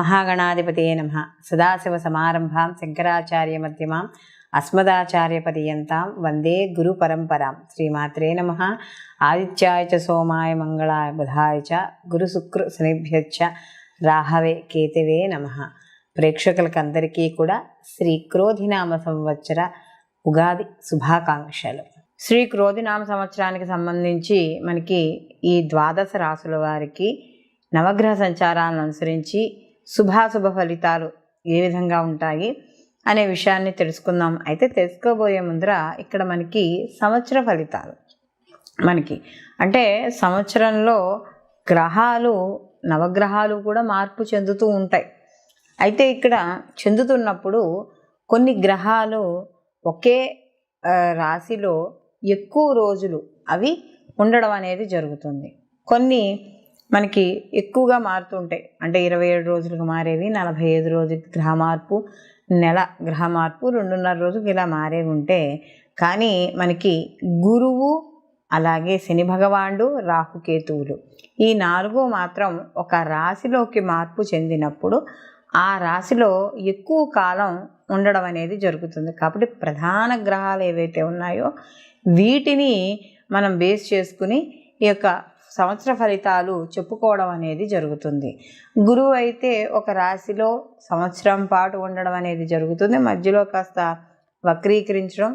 శ్రీమహాగణాధిపతయే నమః. సదాశివసమారంభాం శంకరాచార్యమధ్యమాం అస్మదాచార్యపర్యంతాం వందే గురు పరంపరాం. శ్రీమాత్రే నమః. ఆదిత్యాయ చ సోమాయ మంగళాయ బుధాయ చ గురు శుక్ర శనిభ్యశ్చ రాహవే కేతవే నమః. ప్రేక్షకులకందరికీ కూడా శ్రీ క్రోధినామ సంవత్సర ఉగాది శుభాకాంక్షలు. శ్రీ క్రోధినామ సంవత్సరానికి సంబంధించి మనకి ఈ ద్వాదశ రాసుల వారికి నవగ్రహ సంచారాలను అనుసరించి శుభాశుభ ఫలితాలు ఏ విధంగా ఉంటాయి అనే విషయాన్ని తెలుసుకుందాం. అయితే తెలుసుకోబోయే ముందర ఇక్కడ మనకి సంవత్సర ఫలితాలు అంటే సంవత్సరంలో గ్రహాలు నవగ్రహాలు కూడా మార్పు చెందుతూ ఉంటాయి. అయితే ఇక్కడ చెందుతున్నప్పుడు కొన్ని గ్రహాలు ఒకే రాశిలో ఎక్కువ రోజులు అవి ఉండడం అనేది జరుగుతుంది. కొన్ని మనకి ఎక్కువగా మారుతుంటాయి. అంటే 27 రోజులకు మారేవి, 45 రోజులకి గ్రహ మార్పు, నెల గ్రహ మార్పు, 2.5 రోజులకి ఇలా మారేవి ఉంటే, కానీ మనకి గురువు అలాగే శని భగవానుడు రాహుకేతువులు ఈ 4 మాత్రం ఒక రాశిలోకి మార్పు చెందినప్పుడు ఆ రాశిలో ఎక్కువ కాలం ఉండడం అనేది జరుగుతుంది. కాబట్టి ప్రధాన గ్రహాలు ఏవైతే ఉన్నాయో వీటిని మనం బేస్ చేసుకుని ఈ యొక్క సంవత్సర ఫలితాలు చెప్పుకోవడం అనేది జరుగుతుంది. గురువు అయితే ఒక రాశిలో సంవత్సరం పాటు ఉండడం అనేది జరుగుతుంది. మధ్యలో కాస్త వక్రీకరించడం,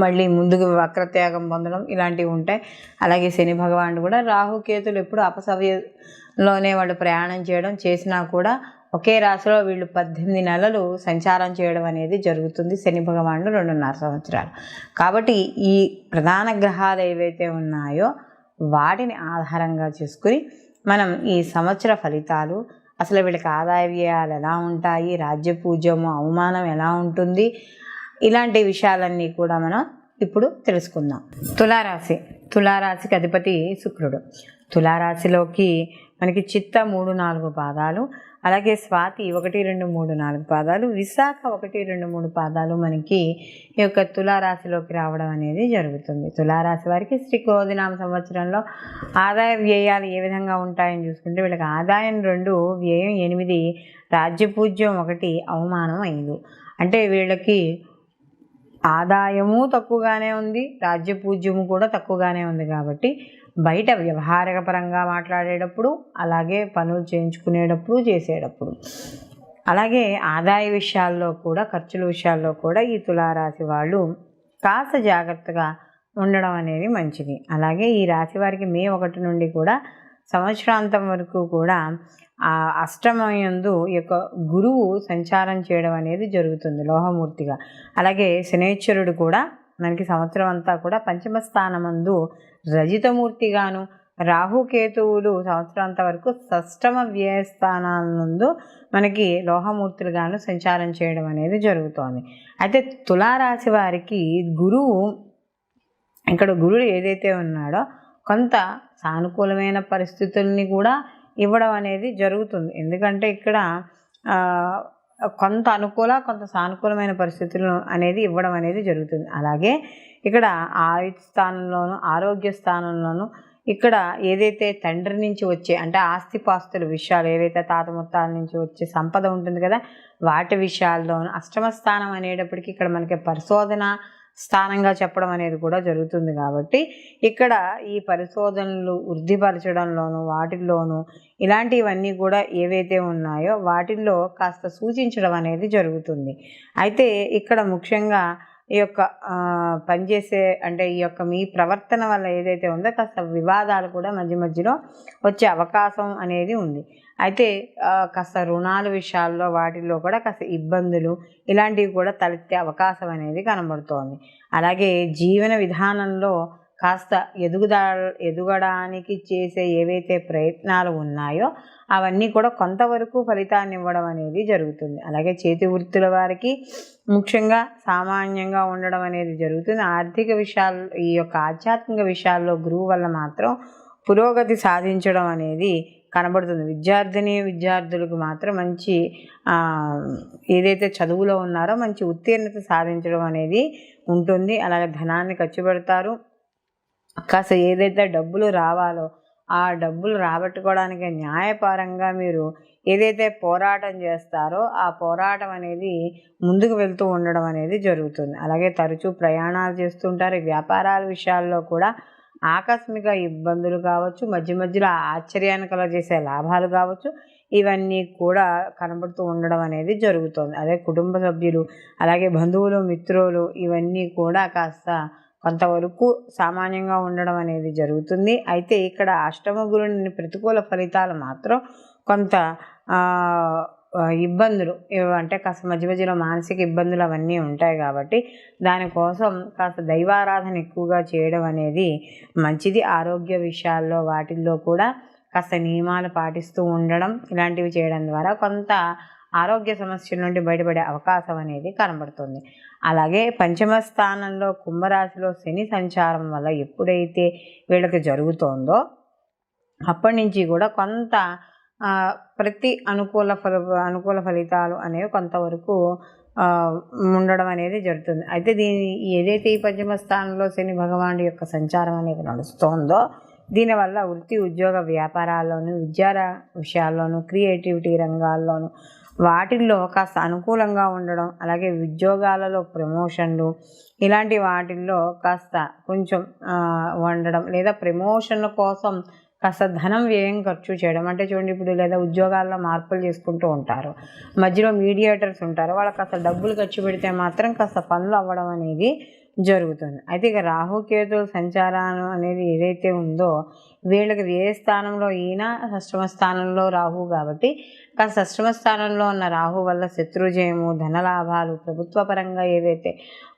మళ్ళీ ముందుకు వక్రత్యాగం పొందడం ఇలాంటివి ఉంటాయి. అలాగే శని భగవానుడు కూడా రాహుకేతులు ఎప్పుడు అపసవ్యంలోనే వాళ్ళు ప్రయాణం చేయడం చేసినా కూడా ఒకే రాశిలో వీళ్ళు 18 నెలలు సంచారం చేయడం అనేది జరుగుతుంది. శని భగవానుడు 2.5 సంవత్సరాలు. కాబట్టి ఈ ప్రధాన గ్రహాలు ఏవైతే ఉన్నాయో వాటిని ఆధారంగా చేసుకుని మనం ఈ సంవత్సర ఫలితాలు, అసలు వీళ్ళకి ఆదాయ వ్యయాలు ఎలా ఉంటాయి, రాజ్యపూజ్యము అవమానం ఎలా ఉంటుంది, ఇలాంటి విషయాలన్నీ కూడా మనం ఇప్పుడు తెలుసుకుందాం. తులారాశికి అధిపతి శుక్రుడు. తులారాశిలోకి మనకి చిత్త 3-4 పాదాలు, అలాగే స్వాతి 1-2-3-4 పాదాలు, విశాఖ 1-2-3 పాదాలు మనకి ఈ యొక్క తులారాశిలోకి రావడం అనేది జరుగుతుంది. తులారాశి వారికి శ్రీ క్రోధినామ సంవత్సరంలో ఆదాయ వ్యయాలు ఏ విధంగా ఉంటాయని చూసుకుంటే వీళ్ళకి ఆదాయం 2, వ్యయం 8, రాజ్యపూజ్యం 1, అవమానం 5. అంటే వీళ్ళకి ఆదాయము తక్కువగానే ఉంది, రాజ్యపూజ్యము కూడా తక్కువగానే ఉంది. కాబట్టి బయట వ్యవహారిక పరంగా మాట్లాడేటప్పుడు, అలాగే పనులు చేయించుకునేటప్పుడు, చేసేటప్పుడు, అలాగే ఆదాయ విషయాల్లో కూడా, ఖర్చుల విషయాల్లో కూడా ఈ తులారాశి వాళ్ళు కాస్త జాగ్రత్తగా ఉండడం అనేది మంచిది. అలాగే ఈ రాశి వారికి మే 1 నుండి కూడా సంవత్సరాంతం వరకు కూడా ఆ అష్టమయందు ఈ యొక్క గురువు సంచారం చేయడం అనేది జరుగుతుంది లోహమూర్తిగా. అలాగే శనేశ్వరుడు కూడా మనకి సంవత్సరం అంతా కూడా పంచమ స్థానమందు రజితమూర్తిగాను, రాహుకేతువులు సంవత్సరాంత వరకు షష్టమ వ్యయస్థానాలందు మనకి లోహమూర్తులుగాను సంచారం చేయడం అనేది జరుగుతోంది. అయితే తులారాశి వారికి గురుడు ఏదైతే ఉన్నాడో కొంత సానుకూలమైన పరిస్థితుల్ని కూడా ఇవ్వడం అనేది జరుగుతుంది. ఎందుకంటే ఇక్కడ కొంత అనుకూల, కొంత సానుకూలమైన పరిస్థితులను అనేది ఇవ్వడం అనేది జరుగుతుంది. అలాగే ఇక్కడ ఆయుష్ స్థానంలోను, ఆరోగ్య స్థానంలోను ఇక్కడ ఏదైతే తండ్రి నుంచి వచ్చే అంటే ఆస్తిపాస్తుల విషయాలు, ఏవైతే తాత ముత్తాల నుంచి వచ్చే సంపద ఉంటుంది కదా, వాటి విషయాల్లోనూ అష్టమ స్థానం అనేటప్పటికీ ఇక్కడ మనకి పరిశోధన స్థానంగా చెప్పడం అనేది కూడా జరుగుతుంది. కాబట్టి ఇక్కడ ఈ పరిశోధనలు వృద్ధిపరచడంలోనూ వాటిల్లోనూ ఇలాంటివన్నీ కూడా ఏవైతే ఉన్నాయో వాటిల్లో కాస్త సూచించడం అనేది జరుగుతుంది. అయితే ఇక్కడ ముఖ్యంగా ఈ యొక్క పనిచేసే అంటే ఈ యొక్క మీ ప్రవర్తన వల్ల ఏదైతే ఉందో కాస్త వివాదాలు కూడా మధ్య మధ్యలో వచ్చే అవకాశం అనేది ఉంది. అయితే కాస్త రుణాల విషయాల్లో వాటిల్లో కూడా కాస్త ఇబ్బందులు ఇలాంటివి కూడా తలెత్తే అవకాశం అనేది కనబడుతోంది. అలాగే జీవన విధానంలో కాస్త ఎదుగడానికి చేసే ఏవైతే ప్రయత్నాలు ఉన్నాయో అవన్నీ కూడా కొంతవరకు ఫలితాన్ని ఇవ్వడం అనేది జరుగుతుంది. అలాగే చేతి వృత్తుల వారికి ముఖ్యంగా సామాన్యంగా ఉండడం అనేది జరుగుతుంది. ఆర్థిక విషయాలు, ఈ యొక్క ఆధ్యాత్మిక విషయాల్లో గురువు వల్ల మాత్రం పురోగతి సాధించడం అనేది కనబడుతుంది. విద్యార్థులకు మాత్రం మంచి ఏదైతే చదువులో ఉన్నారో మంచి ఉత్తీర్ణత సాధించడం అనేది ఉంటుంది. అలాగే ధనాన్ని ఖర్చు పెడతారు. కాస్త ఏదైతే డబ్బులు రావాలో ఆ డబ్బులు రాబట్టుకోవడానికి న్యాయపరంగా మీరు ఏదైతే పోరాటం చేస్తారో ఆ పోరాటం అనేది ముందుకు వెళ్తూ ఉండడం అనేది జరుగుతుంది. అలాగే తరచూ ప్రయాణాలు చేస్తుంటారు. వ్యాపారాల విషయాల్లో కూడా ఆకస్మిక ఇబ్బందులు కావచ్చు, మధ్య మధ్యలో ఆశ్చర్యాన్ని కలగజేసే లాభాలు కావచ్చు, ఇవన్నీ కూడా కనబడుతూ ఉండడం అనేది జరుగుతుంది. అదే కుటుంబ సభ్యులు, అలాగే బంధువులు, మిత్రులు ఇవన్నీ కూడా కాస్త కొంతవరకు సామాన్యంగా ఉండడం అనేది జరుగుతుంది. అయితే ఇక్కడ అష్టమ గురుని ప్రతికూల ఫలితాలు మాత్రం కొంత ఇబ్బందులు అంటే కాస్త మధ్య మధ్యలో మానసిక ఇబ్బందులు అవన్నీ ఉంటాయి. కాబట్టి దానికోసం కాస్త దైవారాధన ఎక్కువగా చేయడం అనేది మంచిది. ఆరోగ్య విషయాల్లో వాటిల్లో కూడా కాస్త నియమాలు పాటిస్తూ ఉండడం, ఇలాంటివి చేయడం ద్వారా కొంత ఆరోగ్య సమస్యల నుండి బయటపడే అవకాశం అనేది కనబడుతుంది. అలాగే పంచమ స్థానంలో కుంభరాశిలో శని సంచారం వల్ల ఎప్పుడైతే వీళ్ళకి జరుగుతోందో అప్పటి నుంచి కూడా కొంత ప్రతి అనుకూల ఫలితాలు అనేవి కొంతవరకు ఉండడం అనేది జరుగుతుంది. అయితే ఏదైతే ఈ పంచమ స్థానంలో శని భగవానుడి యొక్క సంచారం అనేది నడుస్తోందో దీనివల్ల వృత్తి, ఉద్యోగ, వ్యాపారాల్లోనూ, విద్యా విషయాల్లోనూ, క్రియేటివిటీ రంగాల్లోనూ వాటిల్లో కాస్త అనుకూలంగా ఉండడం, అలాగే ఉద్యోగాలలో ప్రమోషన్లు ఇలాంటి వాటిల్లో కాస్త కొంచెం ఉండడం, లేదా ప్రమోషన్ల కోసం కాస్త ధనం వ్యయం ఖర్చు చేయడం. అంటే చూడండి, ఇప్పుడు లేదా ఉద్యోగాల్లో మార్పులు చేసుకుంటూ ఉంటారు, మధ్యలో మీడియేటర్స్ ఉంటారు, వాళ్ళకి కాస్త డబ్బులు ఖర్చు పెడితే మాత్రం కాస్త పనులు అవ్వడం అనేది జరుగుతుంది. అయితే ఇక రాహుకేతుల సంచారం అనేది ఏదైతే ఉందో వీళ్ళకి ఏ స్థానంలో ఈయన షష్టమ స్థానంలో రాహు కాబట్టి కాస్త షష్టమ స్థానంలో ఉన్న రాహు వల్ల శత్రుజయము, ధనలాభాలు, ప్రభుత్వ పరంగా ఏవైతే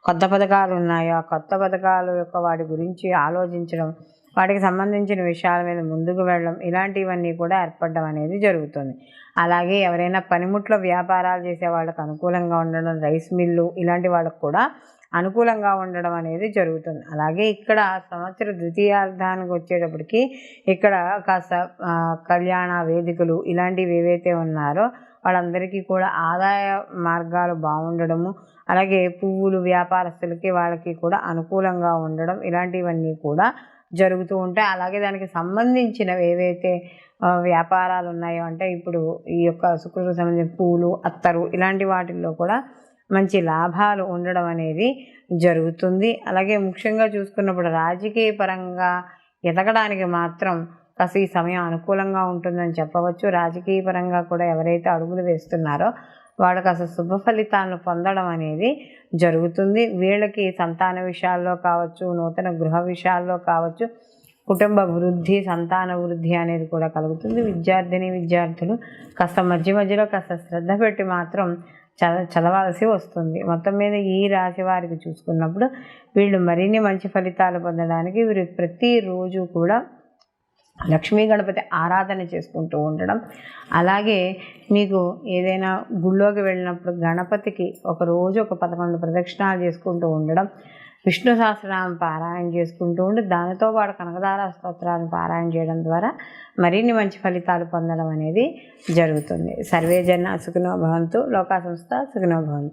కొత్త పథకాలు ఉన్నాయో ఆ కొత్త పథకాల యొక్క వాటి గురించి ఆలోచించడం, వాటికి సంబంధించిన విషయాల మీద ముందుకు వెళ్ళడం, ఇలాంటివన్నీ కూడా ఏర్పడడం అనేది జరుగుతుంది. అలాగే ఎవరైనా పనిముట్ల వ్యాపారాలు చేసే వాళ్ళకు అనుకూలంగా ఉండడం, రైస్ మిల్లు ఇలాంటి వాళ్ళకు కూడా అనుకూలంగా ఉండడం అనేది జరుగుతుంది. అలాగే ఇక్కడ సంవత్సర ద్వితీయార్థానికి వచ్చేటప్పటికి ఇక్కడ కాస్త కళ్యాణ వేదికలు ఇలాంటివి ఏవైతే ఉన్నారో వాళ్ళందరికీ కూడా ఆదాయ మార్గాలు బాగుండడము, అలాగే పువ్వులు వ్యాపారస్తులకి వాళ్ళకి కూడా అనుకూలంగా ఉండడం, ఇలాంటివన్నీ కూడా జరుగుతూ ఉంటాయి. అలాగే దానికి సంబంధించినవి ఏవైతే వ్యాపారాలు ఉన్నాయో అంటే ఇప్పుడు ఈ యొక్క శుక్రుడికి సంబంధించిన పూలు, అత్తరు ఇలాంటి వాటిల్లో కూడా మంచి లాభాలు ఉండడం అనేది జరుగుతుంది. అలాగే ముఖ్యంగా చూసుకున్నప్పుడు రాజకీయ పరంగా ఎదగడానికి మాత్రం కాస్త ఈ సమయం అనుకూలంగా ఉంటుందని చెప్పవచ్చు. రాజకీయ పరంగా కూడా ఎవరైతే అడుగులు వేస్తున్నారో వాళ్ళకి అసలు శుభ ఫలితాలను పొందడం అనేది జరుగుతుంది. వీళ్ళకి సంతాన విషయాల్లో కావచ్చు, నూతన గృహ విషయాల్లో కావచ్చు, కుటుంబ వృద్ధి, సంతాన వృద్ధి అనేది కూడా కలుగుతుంది. విద్యార్థులు కాస్త మధ్యలో కాస్త శ్రద్ధ పెట్టి మాత్రం చదవాల్సి వస్తుంది. మొత్తం మీద ఈ రాశి వారికి చూసుకున్నప్పుడు వీళ్ళు మరిన్ని మంచి ఫలితాలు పొందడానికి వీరు ప్రతిరోజు కూడా లక్ష్మీ గణపతి ఆరాధన చేసుకుంటూ ఉండడం, అలాగే మీకు ఏదైనా గుళ్ళోకి వెళ్ళినప్పుడు గణపతికి ఒకరోజు ఒక 11 ప్రదక్షిణాలు చేసుకుంటూ ఉండడం, విష్ణు సహస్రనామం పారాయణ చేసుకుంటూ ఉండి దానితో పాటు కనకదార స్తోత్రాన్ని పారాయణ చేయడం ద్వారా మరిన్ని మంచి ఫలితాలు పొందడం అనేది జరుగుతుంది. సర్వే జన సుఖినో భవంతు, లోకా సంస్థ సుఖినో భవంతు.